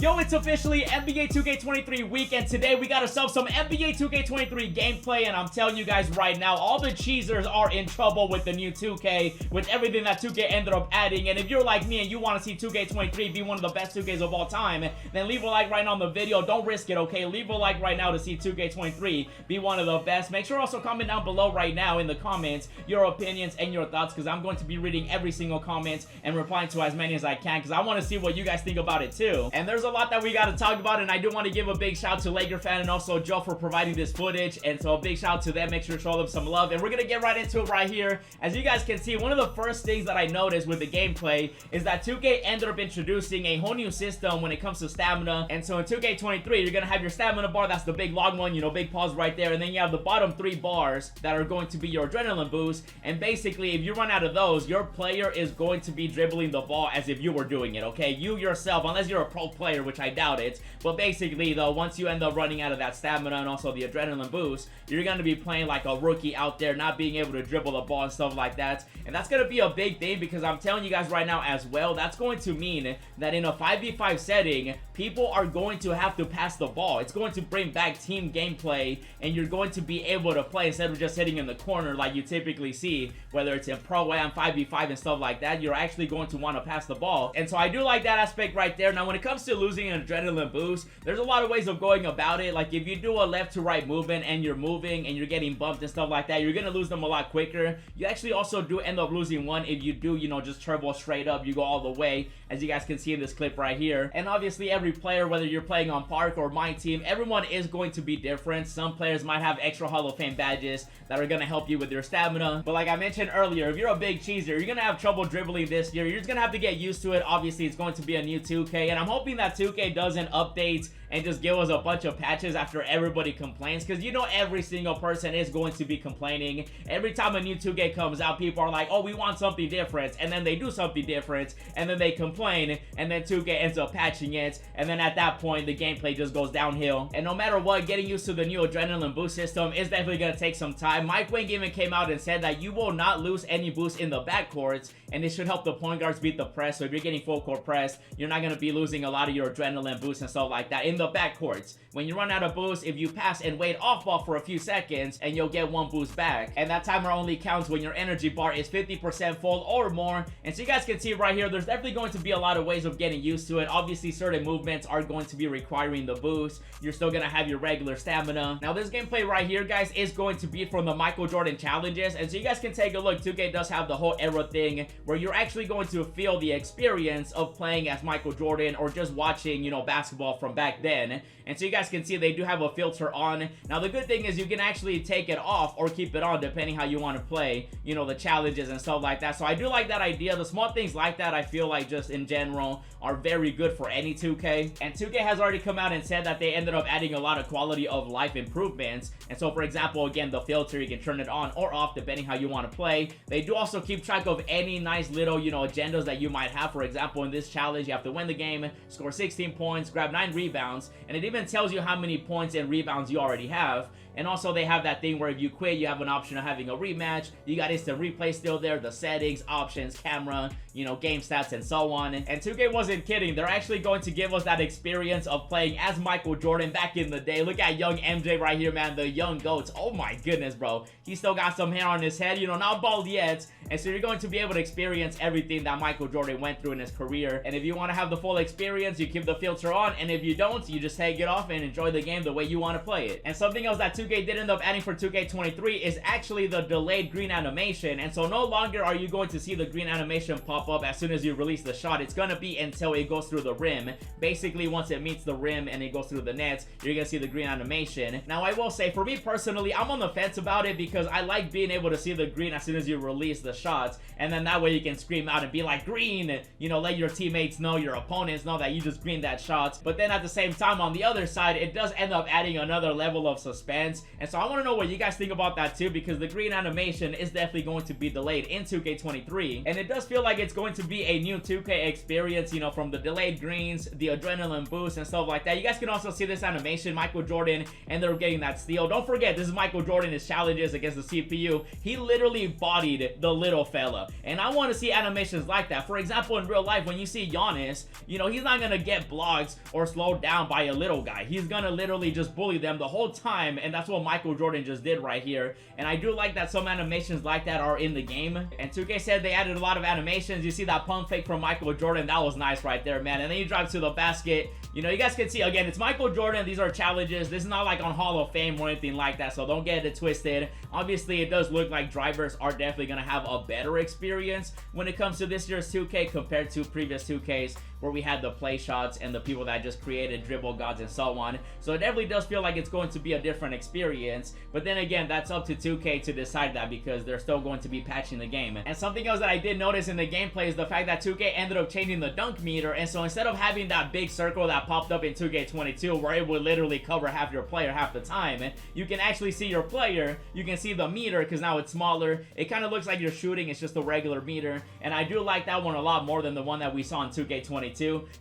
Yo, it's officially NBA 2K23 week, and today we got ourselves some NBA 2K23 gameplay, and I'm telling you guys right now, all the cheesers are in trouble with the new 2K, with everything that 2K ended up adding. And if you're like me and you want to see 2K23 be one of the best 2Ks of all time, then leave a like right now on the video. Don't risk it, okay? Leave a like right now to see 2K23 be one of the best. Make sure also comment down below right now in the comments your opinions and your thoughts, because I'm going to be reading every single comment and replying to as many as I can, because I want to see what you guys think about it too. And there's a lot that we got to talk about, and I do want to give a big shout to Laker fan and also Joe for providing this footage, and so a big shout to them. Make sure to show them some love, and we're gonna get right into it right here. As you guys can see, one of the first things that I noticed with the gameplay is that 2K ended up introducing a whole new system when it comes to stamina. And so in 2K23, you're gonna have your stamina bar, that's the big long one, you know, big pause right there, and then you have the bottom 3 bars that are going to be your adrenaline boost. And basically, if you run out of those, your player is going to be dribbling the ball as if you were doing it, okay? You yourself, unless you're a pro player, which I doubt it, but basically though, once you end up running out of that stamina and also the adrenaline boost, you're going to be playing like a rookie out there, not being able to dribble the ball and stuff like that. And that's going to be a big thing, because I'm telling you guys right now as well, that's going to mean that in a 5v5 setting, people are going to have to pass the ball. It's going to bring back team gameplay, and you're going to be able to play instead of just sitting in the corner like you typically see, whether it's in Pro Am, 5v5 and stuff like that. You're actually going to want to pass the ball, and so I do like that aspect right there. Now when it comes to losing an adrenaline boost, there's a lot of ways of going about it. Like if you do a left to right movement and you're moving and you're getting bumped and stuff like that, you're gonna lose them a lot quicker. You actually also do end up losing one if you do, you know, just turbo straight up, you go all the way, as you guys can see in this clip right here. And obviously every player, whether you're playing on Park or my team, everyone is going to be different. Some players might have extra Hall of Fame badges that are gonna help you with your stamina, but like I mentioned earlier, if you're a big cheeser, you're gonna have trouble dribbling this year. You're just gonna have to get used to it. Obviously it's going to be a new 2K, and I'm hoping that 2K doesn't update and just give us a bunch of patches after everybody complains, because you know every single person is going to be complaining. Every time a new 2K comes out, people are like, oh, we want something different, and then they do something different, and then they complain, and then 2K ends up patching it, and then at that point the gameplay just goes downhill. And no matter what, getting used to the new adrenaline boost system is definitely going to take some time. Mike Wang even came out and said that you will not lose any boost in the backcourts, and it should help the point guards beat the press. So if you're getting full court press, you're not going to be losing a lot of your adrenaline boost and stuff like that in the backcourts. When you run out of boost, if you pass and wait off ball for a few seconds, and you'll get 1 boost back, and that timer only counts when your energy bar is 50% full or more. And so you guys can see right here, there's definitely going to be a lot of ways of getting used to it. Obviously certain movements are going to be requiring the boost. You're still gonna have your regular stamina. Now this gameplay right here, guys, is going to be from the Michael Jordan challenges, and so you guys can take a look. 2K does have the whole era thing where you're actually going to feel the experience of playing as Michael Jordan, or just watching, you know, basketball from back then. And so you guys can see they do have a filter on. Now the good thing is you can actually take it off or keep it on depending how you want to play, you know, the challenges and stuff like that. So I do like that idea. The small things like that, I feel like just in general are very good for any 2K. And 2K has already come out and said that they ended up adding a lot of quality of life improvements. And so for example, again, the filter, you can turn it on or off depending how you want to play. They do also keep track of any nice little, you know, agendas that you might have. For example, in this challenge, you have to win the game, score 16 points, grab 9 rebounds, and it even tells you how many points and rebounds you already have. And also they have that thing where if you quit, you have an option of having a rematch. You got instant replay still there, the settings, options, camera, you know, game stats, and so on. And 2K wasn't kidding. They're actually going to give us that experience of playing as Michael Jordan back in the day. Look at young MJ right here, man, the young goats. Oh my goodness, bro. He still got some hair on his head, you know, not bald yet. And so you're going to be able to experience everything that Michael Jordan went through in his career. And if you want to have the full experience, you keep the filter on, and if you don't, you just take it off and enjoy the game the way you want to play it. And something else that 2K did end up adding for 2K23 is actually the delayed green animation. And so no longer are you going to see the green animation pop up as soon as you release the shot. It's gonna be until it goes through the rim. Basically, once it meets the rim and it goes through the net, you're gonna see the green animation. Now I will say, for me personally, I'm on the fence about it, because I like being able to see the green as soon as you release the shots, and then that way you can scream out and be like, green, you know, let your teammates know, your opponents know that you just greened that shot. But then at the same time, on the other side, it does end up adding another level of suspense, experience. And so I want to know what you guys think about that too, because the green animation is definitely going to be delayed in 2K23, and it does feel like it's going to be a new 2K experience, you know, from the delayed greens, the adrenaline boost and stuff like that. You guys can also see this animation. Michael Jordan ended up getting that steal. Don't forget, this is Michael Jordan, his challenges against the CPU. He literally bodied the little fella, and I want to see animations like that. For example, in real life, when you see Giannis, you know, he's not gonna get blocked or slowed down by a little guy. He's gonna literally just bully them the whole time, and that's what Michael Jordan just did right here. And I do like that some animations like that are in the game. And 2K said they added a lot of animations. You see that pump fake from Michael Jordan, that was nice right there, man. And then he drives to the basket. You know, you guys can see, again, it's Michael Jordan. These are challenges. This is not like on Hall of Fame or anything like that, so don't get it twisted. Obviously, it does look like drivers are definitely gonna have a better experience when it comes to this year's 2K compared to previous 2Ks, where we had the play shots and the people that just created dribble gods and so on. So it definitely does feel like it's going to be a different experience. But then again, that's up to 2K to decide that, because they're still going to be patching the game. And something else that I did notice in the gameplay is the fact that 2K ended up changing the dunk meter. And so instead of having that big circle that popped up in 2K22 where it would literally cover half your player half the time, you can actually see your player. You can see the meter because now it's smaller. It kind of looks like you're shooting. It's just a regular meter. And I do like that one a lot more than the one that we saw in 2K22,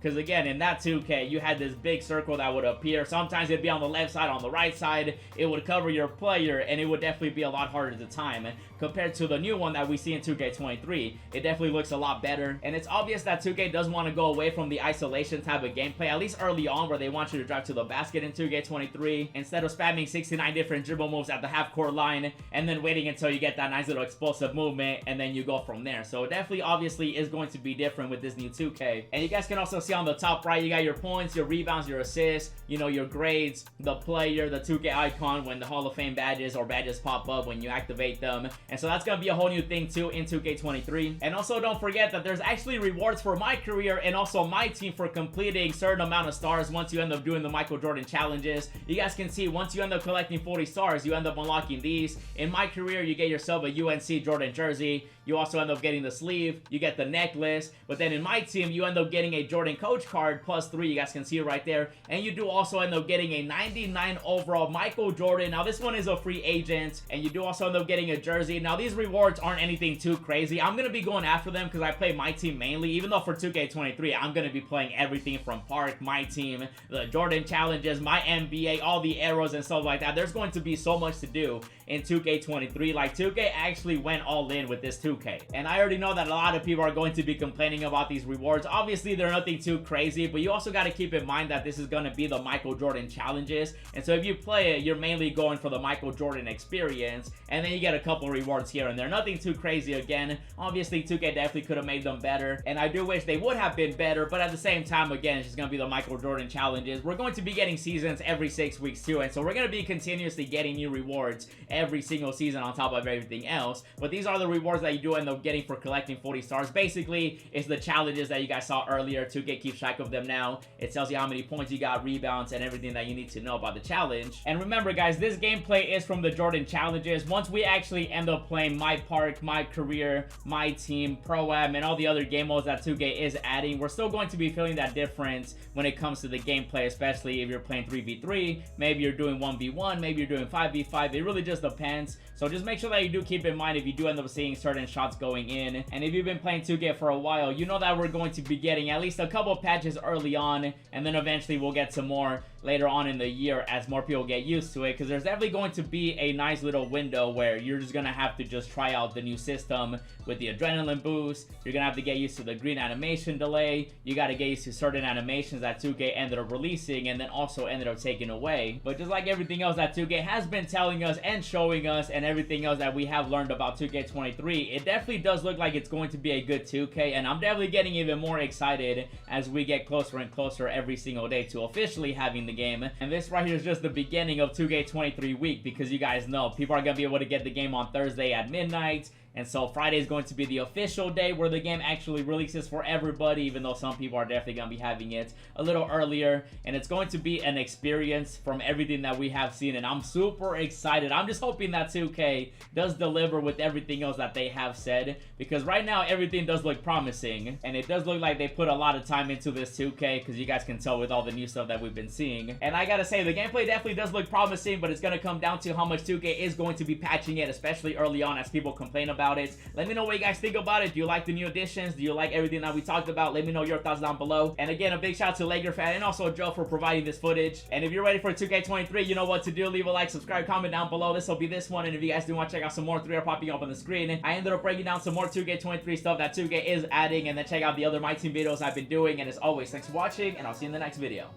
because again, in that 2K, you had this big circle that would appear. Sometimes it'd be on the left side, on the right side. It would cover your player, and it would definitely be a lot harder to time. Compared to the new one that we see in 2K23, it definitely looks a lot better. And it's obvious that 2K doesn't want to go away from the isolation type of gameplay, at least early on, where they want you to drive to the basket in 2K23 instead of spamming 69 different dribble moves at the half-court line and then waiting until you get that nice little explosive movement and then you go from there. So it definitely obviously is going to be different with this new 2K. And you guys can also see on the top right, you got your points, your rebounds, your assists, you know, your grades, the player, the 2K icon when the Hall of Fame badges or badges pop up when you activate them. And so that's gonna be a whole new thing too in 2K23. And also don't forget that there's actually rewards for my career and also my team for completing certain amount of stars once you end up doing the Michael Jordan challenges. You guys can see once you end up collecting 40 stars, you end up unlocking these. In my career, you get yourself a UNC Jordan jersey. You also end up getting the sleeve, you get the necklace, but then in my team, you end up getting a Jordan coach card +3, you guys can see it right there, and you do also end up getting a 99 overall Michael Jordan. Now this one is a free agent, and you do also end up getting a jersey. Now these rewards aren't anything too crazy. I'm gonna be going after them because I play my team mainly, even though for 2K23, I'm gonna be playing everything from Park, my team, the Jordan challenges, my NBA, all the arrows and stuff like that. There's going to be so much to do in 2K23. Like 2K actually went all in with this 2K, and I already know that a lot of people are going to be complaining about these rewards. Obviously they're nothing too crazy, but you also got to keep in mind that this is going to be the Michael Jordan challenges, and so if you play it, you're mainly going for the Michael Jordan experience, and then you get a couple rewards here and there. Nothing too crazy. Again, obviously 2K definitely could have made them better, and I do wish they would have been better, but at the same time, again, it's just going to be the Michael Jordan challenges. We're going to be getting seasons every 6 weeks too, and so we're going to be continuously getting new rewards every single season on top of everything else. But these are the rewards that you do end up getting for collecting 40 stars. Basically, it's the challenges that you guys saw earlier. 2K keeps track of them now. It tells you how many points you got, rebounds, and everything that you need to know about the challenge. And remember, guys, this gameplay is from the Jordan challenges. Once we actually end up playing my park, my career, my team, pro-am, and all the other game modes that 2K is adding, we're still going to be feeling that difference when it comes to the gameplay, especially if you're playing 3v3, maybe you're doing 1v1, maybe you're doing 5v5. It really just depends. So just make sure that you do keep in mind if you do end up seeing certain shots going in. And if you've been playing 2K for a while, you know that we're going to be getting at least a couple patches early on, and then eventually we'll get some more later on in the year as more people get used to it, because there's definitely going to be a nice little window where you're just gonna have to just try out the new system with the adrenaline boost. You're gonna have to get used to the green animation delay. You gotta get used to certain animations that 2K ended up releasing and then also ended up taking away. But just like everything else that 2K has been telling us and showing us, and everything else that we have learned about 2K23, it definitely does look like it's going to be a good 2K, and I'm definitely getting even more excited as we get closer and closer every single day to officially having the game. And this right here is just the beginning of 2K23 week, because you guys know people are gonna be able to get the game on Thursday at midnight. And so Friday is going to be the official day where the game actually releases for everybody, even though some people are definitely going to be having it a little earlier. And it's going to be an experience from everything that we have seen, and I'm super excited. I'm just hoping that 2K does deliver with everything else that they have said, because right now everything does look promising, and it does look like they put a lot of time into this 2K, because you guys can tell with all the new stuff that we've been seeing. And I gotta say, the gameplay definitely does look promising, but it's gonna come down to how much 2K is going to be patching it, especially early on as people complain about it. Let me know what you guys think about it. Do you like the new additions? Do you like everything that we talked about? Let me know your thoughts down below. And again, a big shout out to Laker Fan and also Joe for providing this footage. And if you're ready for 2K23, you know what to do. Leave a like, subscribe, comment down below. This will be this one. And if you guys do want to check out some more 3 are popping up on the screen, I ended up breaking down some more 2K23 stuff that 2K is adding, and then check out the other My Team videos I've been doing. And as always, thanks for watching, and I'll see you in the next video.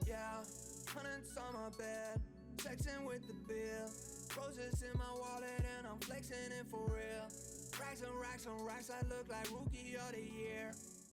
Texting with the bill, roses in my wallet, and I'm flexing it for real. Racks and racks and racks, I look like rookie of the year.